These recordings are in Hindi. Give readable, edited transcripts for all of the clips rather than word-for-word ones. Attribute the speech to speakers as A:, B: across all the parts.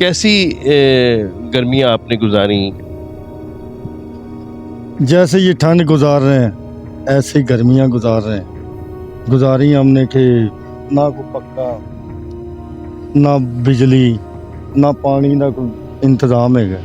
A: कैसी गर्मियाँ आपने गुजारी?
B: जैसे ये ठंड गुजार रहे हैं ऐसे ही गर्मियाँ गुजार रहे हैं। गुजारी हमने कि ना कोई पक्का, ना बिजली, ना पानी का कोई इंतजाम है।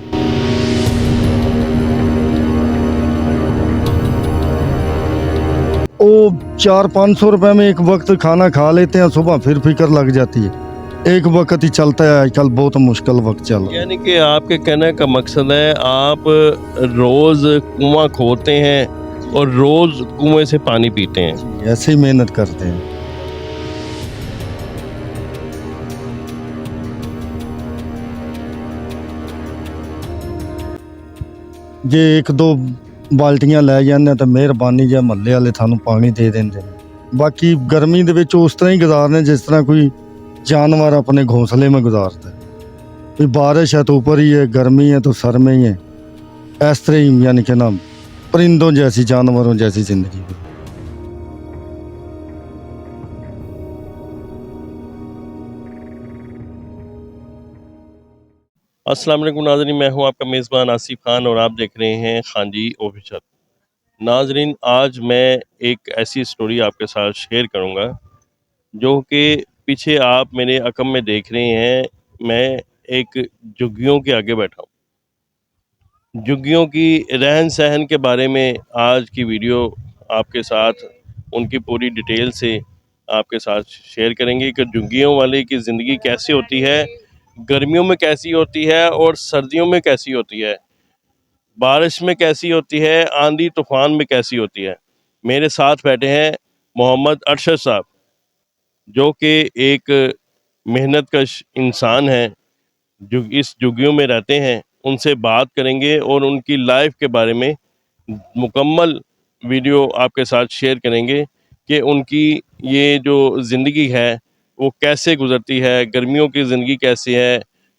B: वो 400-500 रुपए में एक वक्त खाना खा लेते हैं, सुबह फिर फिक्र लग जाती है। एक वक्त ही चलता है, आजकल बहुत मुश्किल वक्त चल रहा है।
A: यानी कि आपके कहने का मकसद है आप रोज कुआं खोदते हैं और रोज कुएं से पानी पीते हैं।
B: ऐसे ही मेहनत करते हैं। जे एक दो ਬਾਲਟੀਆਂ ਲੈ ਜਾਂਦੇ ਤਾਂ ਮਿਹਰਬਾਨੀ ਜੇ ਮਹੱਲੇ ਵਾਲੇ ਤੁਹਾਨੂੰ ਪਾਣੀ ਦੇ ਦਿੰਦੇ ਨੇ। ਬਾਕੀ गर्मी ਦੇ ਵਿੱਚ ਉਸ ਤਰ੍ਹਾਂ ਹੀ गुजारने जिस तरह कोई जानवर अपने घोंसले में गुजारता है। कोई बारिश है तो ऊपर ही है, गर्मी है तो सर में ही है। इस तरह ही यानी कि ना परिंदों जैसी, जानवरों जैसी जिंदगी।
A: अस्सलाम वालेकुम नाज़रीन, मैं हूं आपका मेज़बान आसिफ खान और आप देख रहे हैं खान जी ऑफिशियल। नाज़रीन, आज मैं एक ऐसी स्टोरी आपके साथ शेयर करूंगा जो कि पीछे आप मेरे अकम में देख रहे हैं। मैं एक झुग्गियों के आगे बैठा हूँ। झुग्गियों की रहन सहन के बारे में आज की वीडियो आपके साथ उनकी पूरी डिटेल से आपके साथ शेयर करेंगे कि झुग्गियों वाले की ज़िंदगी कैसी होती है, गर्मियों में कैसी होती है और सर्दियों में कैसी होती है, बारिश में कैसी होती है, आंधी तूफान में कैसी होती है। मेरे साथ बैठे हैं मोहम्मद अरशद साहब, जो कि एक मेहनतकश इंसान हैं, जो इस झुग्गियों में रहते हैं। उनसे बात करेंगे और उनकी लाइफ के बारे में मुकम्मल वीडियो आपके साथ शेयर करेंगे कि उनकी ये जो ज़िंदगी है वो कैसे गुजरती है, गर्मियों की ज़िंदगी कैसी है,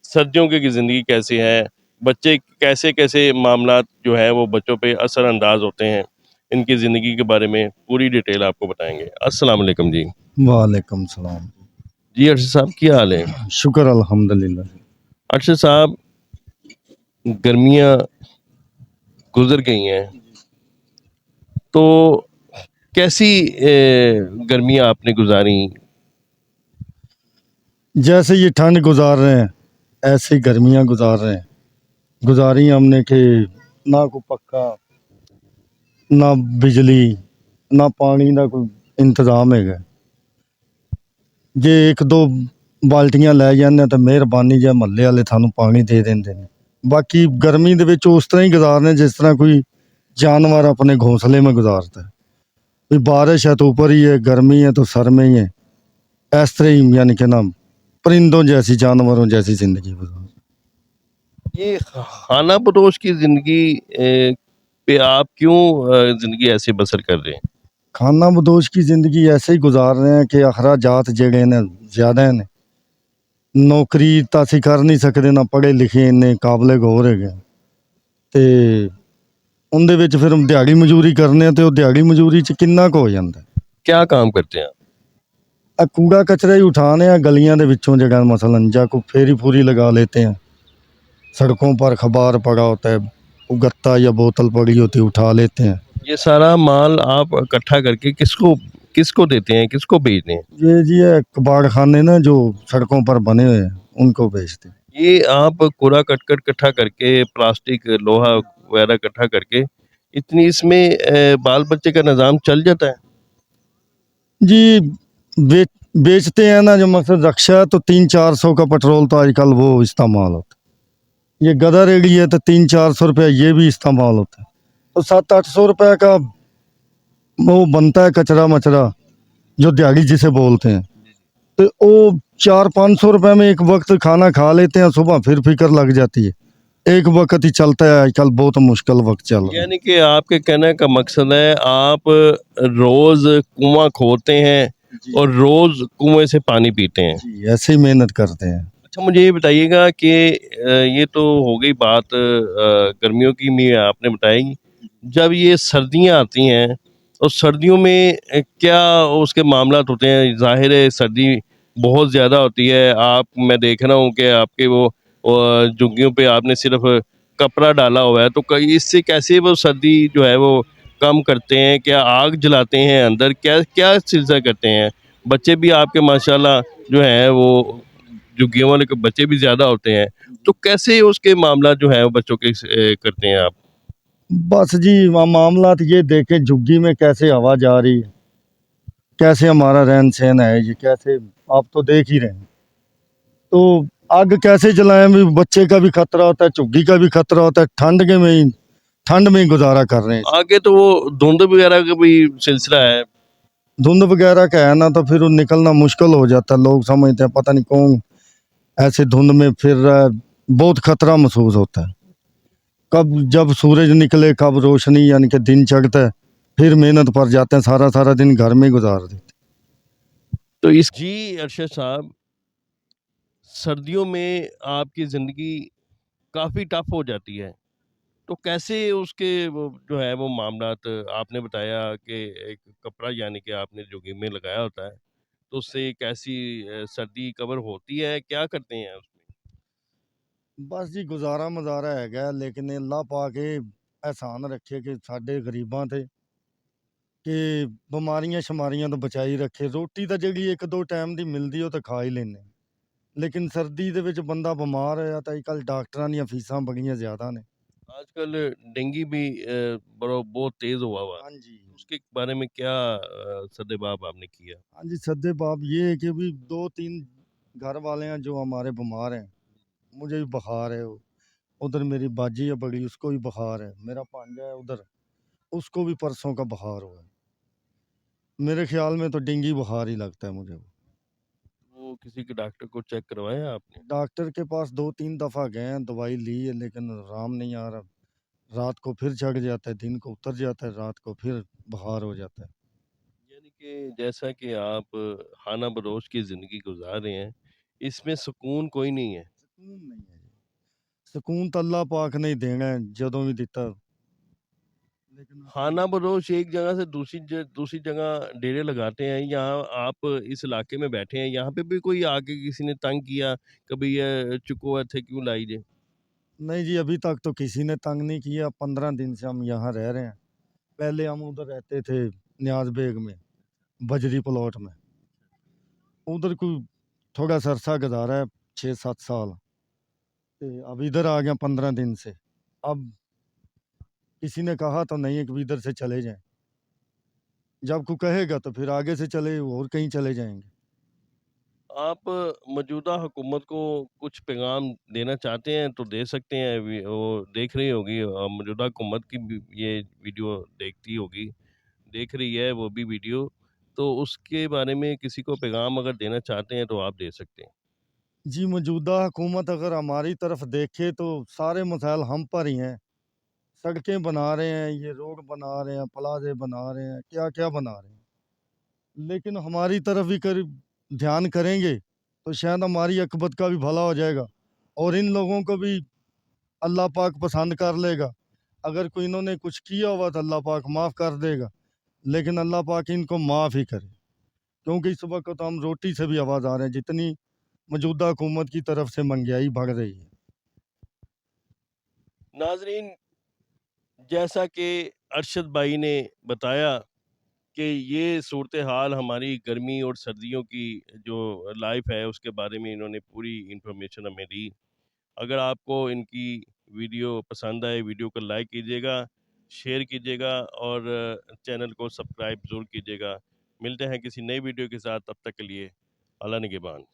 A: सर्दियों की ज़िंदगी कैसी है, बच्चे कैसे कैसे मामलात जो है वो बच्चों पे असरअंदाज होते हैं। इनकी ज़िंदगी के बारे में पूरी डिटेल आपको बताएंगे। अस्सलाम वालेकुम जी।
B: वालेकुम सलाम।
A: जी अरशद साहब, क्या हाल है?
B: शुक्र अल्हम्दुलिल्लाह।
A: अरशद साहब, गर्मियाँ गुजर गई हैं तो कैसी गर्मियाँ आपने गुजारी?
B: जैसे ये ठंड गुजार रहे हैं ऐसे ही गर्मियाँ गुजार रहे हैं। गुजारी हमने कि ना कोई पक्का, ना बिजली, ना पानी का कोई इंतजाम है। जे एक दो ਬਾਲਟੀਆਂ ਲੈ ਜਾਂਦੇ ਤਾਂ ਮਿਹਰਬਾਨੀ ਜੇ ਮਹੱਲੇ ਵਾਲੇ ਤੁਹਾਨੂੰ ਪਾਣੀ ਦੇ ਦਿੰਦੇ ਨੇ। बाकी गर्मी ਦੇ ਵਿੱਚ ਉਸ ਤਰ੍ਹਾਂ ਹੀ गुजारने जिस तरह कोई जानवर अपने घोंसले में गुजारता है। कोई बारिश है तो ऊपर ही है, गर्मी है तो सर में ही है। इस तरह ही यानी कि ना परिंदों जैसी, जानवरों जैसी जिंदगी गुजार।
A: ये खाना बदोश की ज़िंदगी पे आप क्यों ज़िंदगी ऐसे बसर कर रहे हैं?
B: खाना बदोश की जिंदगी ऐसे ही गुजार रहे हैं कि अखराजात ਜਿਹੜੇ ਨੇ ਜ਼ਿਆਦਾ ਨੇ। नौकरी ਤਾਂ ਅਸੀਂ ਕਰ ਨਹੀਂ ਸਕਦੇ, ਨਾ ਪੜ੍ਹੇ ਲਿਖੇ ਇੰਨੇ ਕਾਬਲੇ ਗੌਰ ਹੈਗੇ ਤੇ ਉਹਦੇ ਵਿੱਚ ਫਿਰ ਦਿਹਾੜੀ ਮਜ਼ਦੂਰੀ ਕਰਨੇ ਆ ਤੇ ਉਹ ਦਿਹਾੜੀ ਮਜ਼ਦੂਰੀ 'ਚ ਕਿੰਨਾ ਕੁ ਹੋ ਜਾਂਦਾ।
A: क्या काम करते हैं आप?
B: ਆ कूड़ा कचरा ही उठाने ਆ गलियां ਦੇ ਵਿੱਚੋਂ जगह, मसलन जा को फेरी फूरी लगा लेते हैं। सड़कों पर अखबार पड़ा होता है, वो गत्ता या बोतल पड़ी होती है, उठा लेते हैं।
A: ये सारा माल आप इकट्ठा करके किसको किसको देते हैं, किसको बेचते हैं?
B: ये जी है कबाड़ खाने ना जो सड़कों पर बने हुए हैं उनको बेचते हैं।
A: ये आप कूड़ा कटकर इकट्ठा करके, प्लास्टिक लोहा वगैरह इकट्ठा करके, इतनी इसमें बाल बच्चे का निज़ाम चल जाता है?
B: जी बेचते हैं ना, जो मकसद रक्षा तो 300-400 का पेट्रोल तो आजकल वो इस्तेमाल होता है। ये गदर रेडी है तो 300-400 रुपये ये भी इस्तेमाल होता है। तो 700-800 रुपये का वो बनता है कचरा मचरा, जो दिहाड़ी जिसे बोलते हैं। तो वो 400-500 रुपये में एक वक्त खाना खा लेते हैं, सुबह फिर फिक्र लग जाती है। एक वक्त ही चलता है, आजकल बहुत मुश्किल वक्त चल रहा है।
A: यानी कि आपके कहने का मकसद है आप रोज कुआं खोदते हैं और रोज कुएं से पानी पीते हैं।
B: जी, ऐसे ही मेहनत करते हैं।
A: अच्छा, मुझे ये बताइएगा कि ये तो हो गई बात गर्मियों की में आपने बताई। जब ये सर्दियां आती हैं तो सर्दियों में क्या उसके मामलात होते हैं? ज़ाहिर है सर्दी बहुत ज़्यादा होती है। मैं देख रहा हूँ कि आपके वो और झुग्गियों पे आपने सिर्फ कपड़ा डाला हुआ है, तो कई इससे कैसे वो सर्दी जो है वो कम करते हैं? क्या आग जलाते हैं अंदर, क्या क्या सिलसिला करते हैं? बच्चे भी आपके माशाल्लाह जो हैं वो झुग्गियों वाले के बच्चे भी ज़्यादा होते हैं, तो कैसे उसके मामला जो है वो बच्चों के करते हैं आप?
B: बस जी मामला तो ये देखें झुग्गी में कैसे हवा जा रही है, कैसे हमारा रहन सहन है, ये कैसे आप तो देख ही रहे हैं। तो आग कैसे जलाएं, भी बच्चे का भी खतरा होता है, झुग्गी का भी खतरा होता है, ठंड में ही गुजारा कर रहे हैं इसे।
A: आगे तो वो धुंध वगैरह का भी सिलसिला है।
B: धुंध वगैरह का है ना, तो फिर वो निकलना मुश्किल हो जाता है। लोग समझते हैं पता नहीं कौन ऐसे धुंध में फिर रहा है, बहुत खतरा महसूस होता है। कब जब सूरज निकले, कब रोशनी यानी कि दिन चढ़ता है, फिर मेहनत पर जाते हैं, सारा सारा दिन घर में ही गुजार देते
A: तो इस जी अरशद साहब, सर्दियों में आपकी ज़िंदगी काफ़ी टफ हो जाती है, तो कैसे उसके वो जो है वो मामलात, आपने बताया कि एक कपड़ा यानी कि आपने जोगी में लगाया होता है, तो उससे कैसी सर्दी कवर होती है, क्या करते हैं उसमें?
B: हैं। बस जी गुजारा मजारा है गया, लेकिन अल्लाह पाक ये एहसान रखे कि साडे गरीबां ते कि ਬਿਮਾਰੀਆਂ ਸ਼ਮਾਰੀਆਂ ਤੋਂ ਬਚਾਈ ਰੱਖੇ। ਰੋਟੀ ਤਾਂ ਜਿਹੜੀ ਇੱਕ ਦੋ ਟਾਈਮ ਦੀ ਮਿਲਦੀ ਉਹ ਤਾਂ ਖਾ ਹੀ ਲੈਂਦੇ, ਲੇਕਿਨ ਸਰਦੀ ਦੇ ਵਿੱਚ ਬੰਦਾ ਬਿਮਾਰ ਹੋਇਆ ਤਾਂ ਅੱਜ ਕੱਲ੍ਹ ਡਾਕਟਰਾਂ ਦੀਆਂ ਫੀਸਾਂ ਬੜੀਆਂ ਜ਼ਿਆਦਾ ਨੇ।
A: आजकल डेंगू भी बहुत तेज़ हुआ है,
B: ਹਾਂਜੀ
A: उसके बारे में क्या सदेबाब आपने किया?
B: ਹਾਂਜੀ सद्दे बाप ये है कि भी दो तीन घर वाले हैं जो हमारे बीमार हैं। मुझे भी बुखार है, उधर मेरी बाजी है बड़ी, उसको भी बुखार है, मेरा भांजा है उधर, उसको भी परसों का बुखार हुआ है। मेरे ख्याल में तो डेंगू बुखार ही लगता है मुझे।
A: वो किसी के डॉक्टर को चेक करवाया आपने?
B: डॉक्टर के पास 2-3 दफ़ा गए हैं, दवाई ली है, लेकिन आराम नहीं आ रहा। रात को फिर चढ़ जाता है, दिन को उतर जाता है, रात को फिर बुखार हो जाता है।
A: यानी कि जैसा कि आप खाना बदोश की ज़िंदगी गुजार रहे हैं, इसमें सुकून कोई नहीं है।
B: सुकून नहीं है जी। सुकून तो अल्लाह पाक ने ही देना है, जदों भी दिता। लेकिन
A: खाना बदोश एक जगह से दूसरी जगह डेरे लगाते हैं, यहाँ आप इस इलाके में बैठे हैं, यहाँ पे भी कोई आके किसी ने तंग किया, कभी ये चुको इत्थे क्यों लाई जे?
B: नहीं जी, अभी तक तो किसी ने तंग नहीं किया। 15 दिन से हम यहाँ रह रहे हैं। पहले हम उधर रहते थे न्याज बेग में, बजरी प्लॉट में। उधर कोई थोड़ा सा अरसा गुजारा है, 6-7 साल। अब इधर आ गया 15 दिन से। अब किसी ने कहा तो नहीं है कि इधर से चले जाएं। जब कोई कहेगा तो फिर आगे से चले और कहीं चले जाएंगे।
A: आप मौजूदा हुकूमत को कुछ पैगाम देना चाहते हैं तो दे सकते हैं, वो देख रही होगी, मौजूदा हुकूमत की भी ये वीडियो देखती होगी, देख रही है वो भी वीडियो, तो उसके बारे में किसी को पैगाम अगर देना चाहते हैं तो आप दे सकते हैं।
B: जी मौजूदा हुकूमत अगर हमारी तरफ देखे तो सारे मसाइल हम पर ही हैं। सड़कें बना रहे हैं, ये रोड बना रहे हैं, प्लाजे बना रहे हैं, क्या क्या बना रहे हैं, लेकिन हमारी तरफ भी कर ध्यान करेंगे तो शायद हमारी अकबत का भी भला हो जाएगा और इन लोगों को भी अल्लाह पाक पसंद कर लेगा। अगर कोई इन्होंने कुछ किया हुआ तो अल्लाह पाक माफ़ कर देगा, लेकिन अल्लाह पाक इनको माफ़ ही करे, क्योंकि इस वक्त तो हम रोटी से भी आवाज़ आ रहे हैं, जितनी मौजूदा हुकूमत की तरफ से महंगाई बढ़ रही है।
A: नाजरीन, जैसा कि अरशद भाई ने बताया कि ये सूरत हाल हमारी गर्मी और सर्दियों की जो लाइफ है उसके बारे में इन्होंने पूरी इंफॉर्मेशन हमें दी। अगर आपको इनकी वीडियो पसंद आए, वीडियो को लाइक कीजिएगा, शेयर कीजिएगा और चैनल को सब्सक्राइब ज़रूर कीजिएगा। मिलते हैं किसी नई वीडियो के साथ, तब तक के लिए अल्लाह निगहबान।